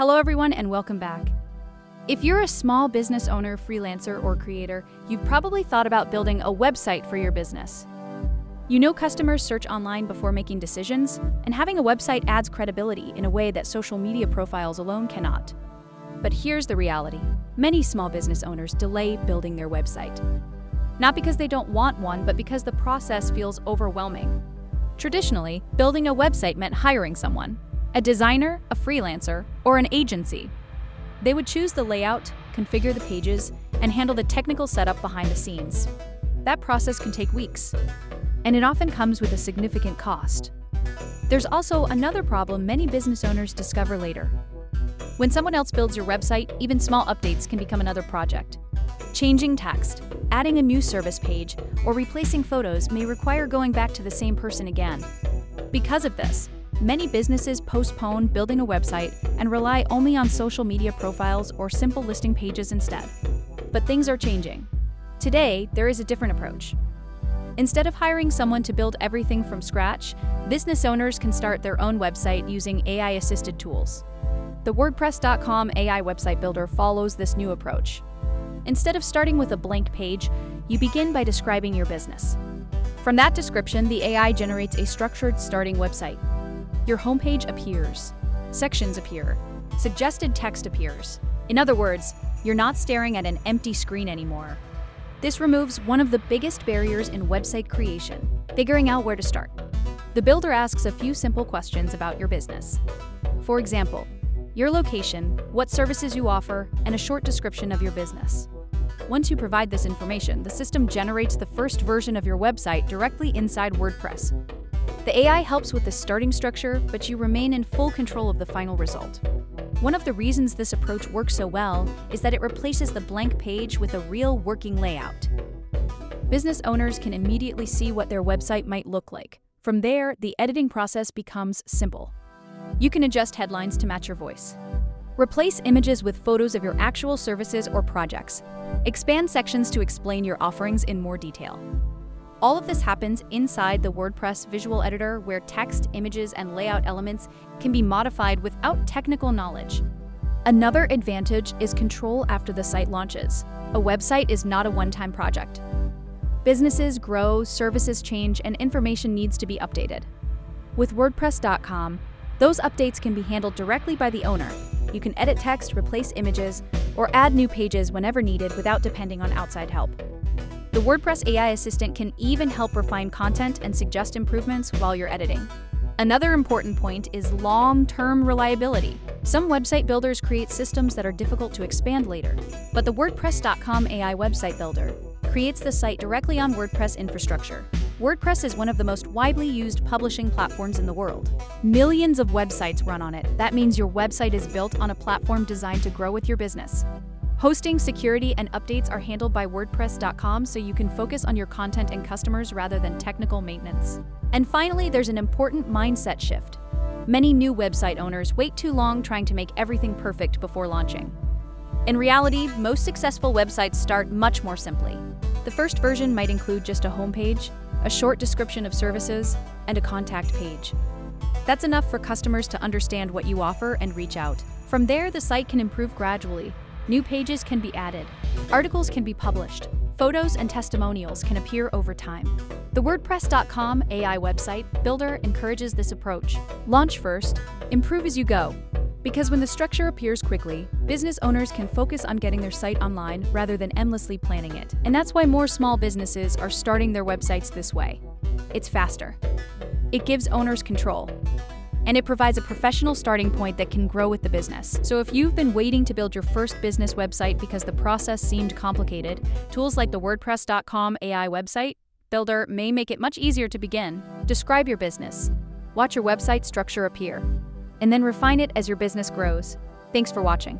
Hello everyone and welcome back. If you're a small business owner, freelancer, or creator, you've probably thought about building a website for your business. You know customers search online before making decisions, and having a website adds credibility in a way that social media profiles alone cannot. But here's the reality. Many small business owners delay building their website. Not because they don't want one, but because the process feels overwhelming. Traditionally, building a website meant hiring someone, a designer, a freelancer, or an agency. They would choose the layout, configure the pages, and handle the technical setup behind the scenes. That process can take weeks, and it often comes with a significant cost. There's also another problem many business owners discover later. When someone else builds your website, even small updates can become another project. Changing text, adding a new service page, or replacing photos may require going back to the same person again. Because of this, many businesses postpone building a website and rely only on social media profiles or simple listing pages instead. But things are changing. Today, there is a different approach. Instead of hiring someone to build everything from scratch, business owners can start their own website using AI-assisted tools. The WordPress.com AI website builder follows this new approach. Instead of starting with a blank page, you begin by describing your business. From that description, the AI generates a structured starting website. Your homepage appears, sections appear, suggested text appears. In other words, you're not staring at an empty screen anymore. This removes one of the biggest barriers in website creation, figuring out where to start. The builder asks a few simple questions about your business. For example, your location, what services you offer, and a short description of your business. Once you provide this information, the system generates the first version of your website directly inside WordPress. The AI helps with the starting structure, but you remain in full control of the final result. One of the reasons this approach works so well is that it replaces the blank page with a real working layout. Business owners can immediately see what their website might look like. From there, the editing process becomes simple. You can adjust headlines to match your voice. Replace images with photos of your actual services or projects. Expand sections to explain your offerings in more detail. All of this happens inside the WordPress visual editor, where text, images, and layout elements can be modified without technical knowledge. Another advantage is control after the site launches. A website is not a one-time project. Businesses grow, services change, and information needs to be updated. With WordPress.com, those updates can be handled directly by the owner. You can edit text, replace images, or add new pages whenever needed without depending on outside help. The WordPress AI assistant can even help refine content and suggest improvements while you're editing. Another important point is long-term reliability. Some website builders create systems that are difficult to expand later, but the WordPress.com AI website builder creates the site directly on WordPress infrastructure. WordPress is one of the most widely used publishing platforms in the world. Millions of websites run on it. That means your website is built on a platform designed to grow with your business. Hosting, security, and updates are handled by WordPress.com, so you can focus on your content and customers rather than technical maintenance. And finally, there's an important mindset shift. Many new website owners wait too long trying to make everything perfect before launching. In reality, most successful websites start much more simply. The first version might include just a homepage, a short description of services, and a contact page. That's enough for customers to understand what you offer and reach out. From there, the site can improve gradually. New pages can be added, articles can be published, photos and testimonials can appear over time. The WordPress.com AI website builder encourages this approach. Launch first, improve as you go. Because when the structure appears quickly, business owners can focus on getting their site online rather than endlessly planning it. And that's why more small businesses are starting their websites this way. It's faster. It gives owners control. And it provides a professional starting point that can grow with the business. So if you've been waiting to build your first business website because the process seemed complicated, tools like the WordPress.com AI website builder may make it much easier to begin. Describe your business. Watch your website structure appear, and then refine it as your business grows. Thanks for watching.